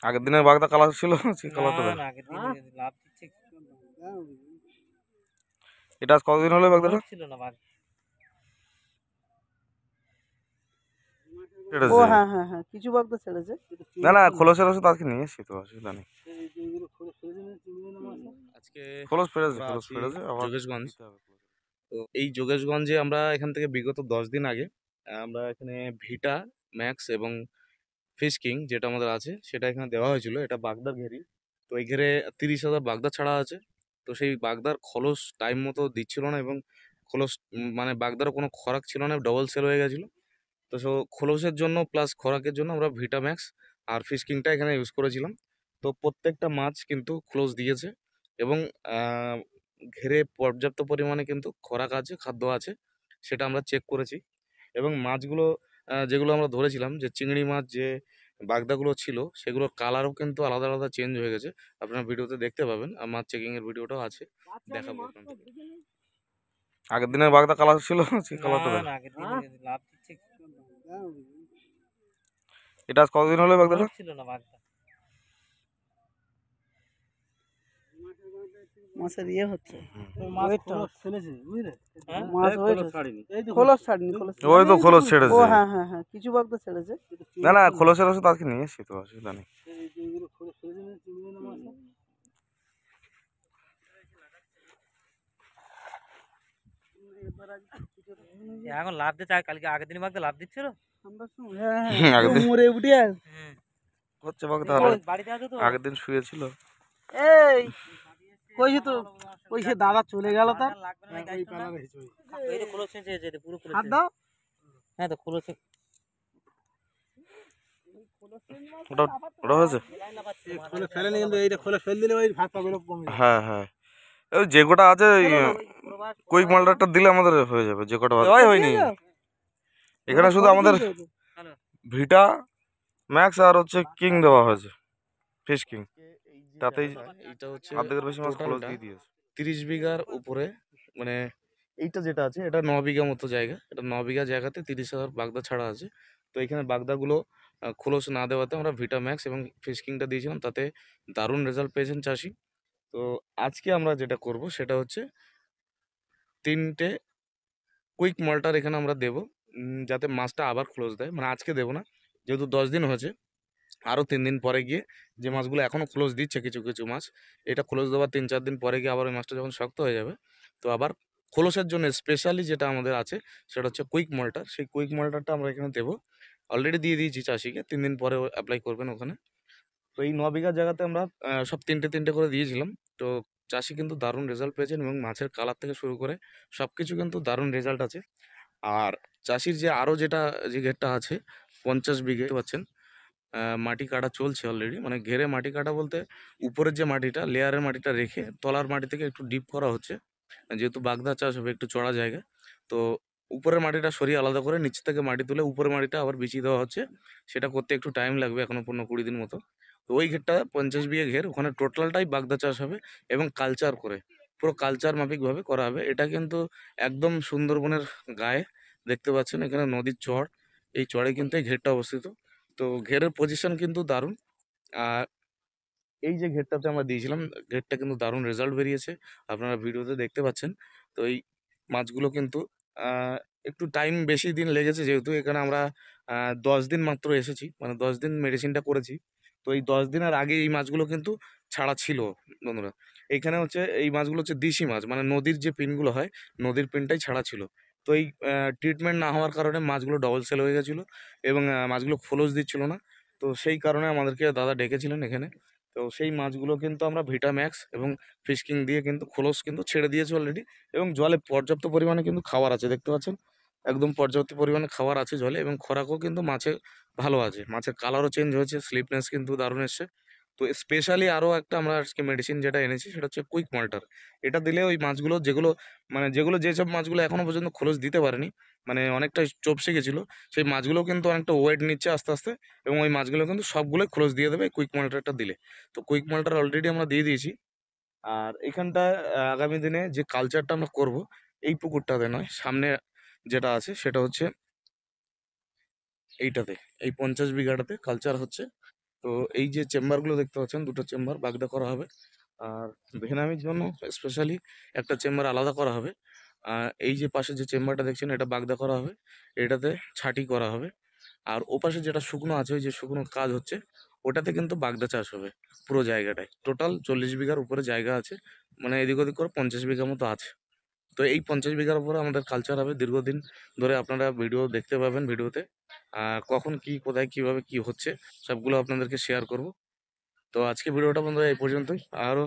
আগের দিনের বাগদা কালার ছিল, সেই কালারটা না দেখ। না আগের দিন লাভ দিচ্ছে এটা আজ কতদিন হলো বাগদাটা ছিল না বাঘ ও ছেড়েছে? হ্যাঁ হ্যাঁ হ্যাঁ, কিছু বাগদা ছেড়েছে। না না, খোলসের ওষুধ আজকে নিয়ে এসছি তো, অসুবিধা নেই। আজকে খোলস ফেড়েছে, আমরা খোলস আছি ফেড়েছে, আবার যোগেশগঞ্জ। দিতে হবে খোলস। তো এই যোগেশগঞ্জে আমরা এখান থেকে বিগত 10 দিন আগে আমরা এখানে ভিটা ম্যাক্স এবং ফিশ কিং যেটা আমাদের আছে সেটা এখানে দেওয়া হয়েছিল। এটা বাগদার ঘেরি। তো এই ঘেরে 30,000 বাগদা ছাড়া আছে। তো সেই বাগদার খোলস টাইম মতো দিচ্ছিল না এবং খোলস মানে বাগদার কোনো খোরাক ছিল না, ডবল সেল হয়ে গেছিলো। তো খোলসের জন্য প্লাস খোরাকের জন্য আমরা ভিটা ম্যাক্স আর ফিশ কিংটা এখানে ইউজ করেছিলাম। তো প্রত্যেকটা মাছ কিন্তু খোলস দিয়েছে এবং আহ, ঘেরে পর্যাপ্ত পরিমাণে কিন্তু খোরাক আছে, খাদ্য আছে, সেটা আমরা চেক করেছি। এবং মাছগুলো যেগুলো আমরা ধরেছিলাম, যে চিংড়ি মাছ যে বাগদাগুলো ছিল সেগুলোর কালারও কিন্তু আলাদা আলাদা চেঞ্জ হয়ে গেছে। আপনারা ভিডিওতে দেখতে পাবেন, আর মাছ চেকিংয়ের ভিডিওটাও আছে, দেখাবো আপনাদেরকে। আগের দিনের বাগদা কালার ছিল, সেই না কালারটা দেখ। না আগের দিন লাভ দিচ্ছে এটা আজ কতদিন হলো বাগদাটা? ছিল না বাঘটা মাছের ইয়ে হচ্ছে, হ্যাঁ মাছ ওয়েট খোলস ছাড়িনি, খোলস ওই তো খোলস ও ছেড়েছে। হ্যাঁ হ্যাঁ হ্যাঁ, কিছু বাগদা ছেড়েছে। না না, খোলসের ওষুধ আজকে নিয়ে এসছি তো, অসুবিধা নেই। এখন লাভ দিচ্ছে কালকে আগের দিন বাঘটা লাভ দিচ্ছিল হ্যাঁ আগের দিন মরে উঠে আস। হচ্ছে বাগদা, বাড়িতে আছে তো আগের দিন শুয়েছিল। এই কইছি তো, ওই সে দাদা চলে গেল তার। এই তো খোলস চেঞ্জ হয়ে যেতে পুরো খোলস হাত দাও। হ্যাঁ তো খোলস ওটা ওটা হয়েছে। হ্যাঁ হ্যাঁ, ওই যে কটা আছে কুইক মালটারটা দিলে আমাদের হয়ে যাবে, যে কটা দেওয়াই হয়নি এখানে, শুধু আমাদের ভিটা ম্যাক্স আর হচ্ছে কিং দেওয়া হয়েছে, ফিশ কিং। তাতেই এইটা হচ্ছে অর্ধেকের বেশি মাছ খোলস টোটালটা দিয়ে দিয়েছে। 30 বিঘার উপরে, মানে এইটা যেটা আছে এটা 9 বিঘা মতো জায়গা। এটা 9 বিঘা জায়গাতে 30,000 বাগদা ছাড়া আছে। তো এখানে বাগদাগুলো খোলস না দেওয়াতে আমরা ভিটা ম্যাক্স এবং ফিশ কিংটা দিয়েছিলাম, তাতে দারুণ রেজাল্ট পেয়েছেন চাষি। তো আজকে আমরা যেটা করব সেটা হচ্ছে 3টে কুইক মল্টার এখানে আমরা দেবো, যাতে মাছটা আবার ক্লোজ দেয়। মানে আজকে দেবো না, যেহেতু 10 দিন হয়েছে, আরও 3 দিন পরে গিয়ে যে মাছগুলো এখনও ক্লোজ দিচ্ছে কিছু কিছু মাছ, এটা ক্লোজ দেওয়ার 3-4 দিন পরে গিয়ে আবার ওই মাছটা যখন শক্ত হয়ে যাবে, তো আবার খোলসের জন্য স্পেশালি যেটা আমাদের আছে সেটা হচ্ছে কুইক মল্টার। সেই কুইক মল্টারটা আমরা এখানে দেবো, অলরেডি দিয়ে দিয়েছি চাষিকে, 3 দিন পরে অ্যাপ্লাই করবেন ওখানে। তো এই 9 বিঘা জায়গাতে আমরা সব 3টে করে দিয়েছিলাম। তো চাষি কিন্তু দারুণ রেজাল্ট পেয়েছেন এবং মাছের কালার থেকে শুরু করে সব কিছু কিন্তু দারুণ রেজাল্ট আছে। আর চাষির যে আরও যেটা যে ঘেরটা আছে 50 বিঘে পাচ্ছেন, মাটি কাটা চলছে অলরেডি। মানে ঘেরে মাটি কাটা বলতে উপরের যে মাটিটা লেয়ারের মাটিটা রেখে তলার মাটি থেকে একটু ডিপ করা হচ্ছে, যেহেতু বাগদা চাষ হবে একটু চড়া জায়গা। তো উপরের মাটিটা সরিয়ে আলাদা করে নিচ থেকে মাটি তুলে উপরের মাটিটা আবার বিছিয়ে দেওয়া হচ্ছে। সেটা করতে একটু টাইম লাগবে, এখনো 15-20 দিন মতো। তো ওই ঘেরটা 50 বিঘে ঘের, ওখানে টোটালটাই বাগদা চাষ হবে এবং কালচার করে, পুরো কালচার মাফিকভাবে করা হবে। এটা কিন্তু একদম সুন্দরবনের গায়ে দেখতে পাচ্ছেন, এখানে নদীর চর, এই চরে কিন্তু এই ঘেরটা অবস্থিত। তো ঘেরের পজিশন কিন্তু দারুণ। আর এই যে ঘেরটাতে আমরা দিয়েছিলাম, ঘেরটা কিন্তু দারুণ রেজাল্ট বেরিয়েছে, আপনারা ভিডিওতে দেখতে পাচ্ছেন। তো এই মাছগুলো কিন্তু আহ, একটু টাইম বেশি দিন লেগেছে, যেহেতু এখানে আমরা 10 দিন মাত্র এসেছি, মানে 10 দিন মেডিসিনটা করেছি। তো এই 10 দিনের আগে এই মাছগুলো কিন্তু ছাড়া ছিল বন্ধুরা। এইখানে হচ্ছে এই মাছগুলো হচ্ছে দেশি মাছ, মানে নদীর যে পিনগুলো হয় নদীর পিনটাই ছাড়া ছিল। তো এই ট্রিটমেন্ট না হওয়ার কারণে মাছগুলো ডবল সেল হয়ে গেছিলো এবং মাছগুলো খোলস দিচ্ছিল না। তো সেই কারণে আমাদেরকে দাদা ডেকেছিলেন এখানে। তো সেই মাছগুলো কিন্তু আমরা ভিটা ম্যাক্স এবং ফিশ কিং দিয়ে কিন্তু খোলস কিন্তু ছেড়ে দিয়েছি অলরেডি। এবং জলে পর্যাপ্ত পরিমাণে কিন্তু খাবার আছে, দেখতে পাচ্ছেন একদম পর্যাপ্ত পরিমাণে খাবার আছে জলে, এবং খোরাকও কিন্তু মাছে ভালো আছে। মাছের কালারও চেঞ্জ হয়েছে, স্লিপনেস কিন্তু দারুণ এসছে। তো স্পেশালি আরও একটা আমরা আজকে মেডিসিন যেটা এনেছি সেটা হচ্ছে কুইক মল্টার। এটা দিলে ওই মাছগুলো যেগুলো, মানে যেগুলো যেসব মাছগুলো এখনো পর্যন্ত খোলস দিতে পারেনি, মানে অনেকটা চোপসে গেছিলো, সেই মাছগুলো কিন্তু অনেকটা ওয়েট নিচ্ছে আস্তে আস্তে, এবং ওই মাছগুলো কিন্তু সবগুলোই খোলস দিয়ে দেবে কুইক মল্টারটা দিলে। তো কুইক মল্টার অলরেডি আমরা দিয়ে দিয়েছি। আর এখানটায় আগামী দিনে যে কালচারটা আমরা করব, এই পুকুরটাতে নয়, সামনে যেটা আছে সেটা হচ্ছে এইটাতে, এই 50 বিঘাটাতে কালচার হচ্ছে। তো এই যে চেম্বারগুলো দেখতে পাচ্ছেন, দুটো চেম্বার বাগদা করা হবে। আর ভেনামির জন্য স্পেশালি একটা চেম্বার আলাদা করা হবে। আর এই যে পাশে যে চেম্বারটা দেখছেন এটা বাগদা করা হবে, এটাতে ছাটি করা হবে। আর ওপাশে যেটা শুকনো আছে, ওই যে শুকনো কাজ হচ্ছে, ওটাতে কিন্তু বাগদা চাষ হবে পুরো জায়গাটায়। টোটাল 40 বিঘার উপরে জায়গা আছে, মানে এদিক ওদিক করে 50 বিঘা মতো আছে। তো এই 50 বিঘার উপরে আমাদের কালচার হবে দীর্ঘদিন ধরে। আপনারা ভিডিও দেখতে পাবেন, ভিডিওতে কখন কি কোথায় কিভাবে কি হচ্ছে সবগুলো আপনাদেরকে শেয়ার করব। তো আজকে ভিডিওটা বন্ধুরা এই পর্যন্তই। আরও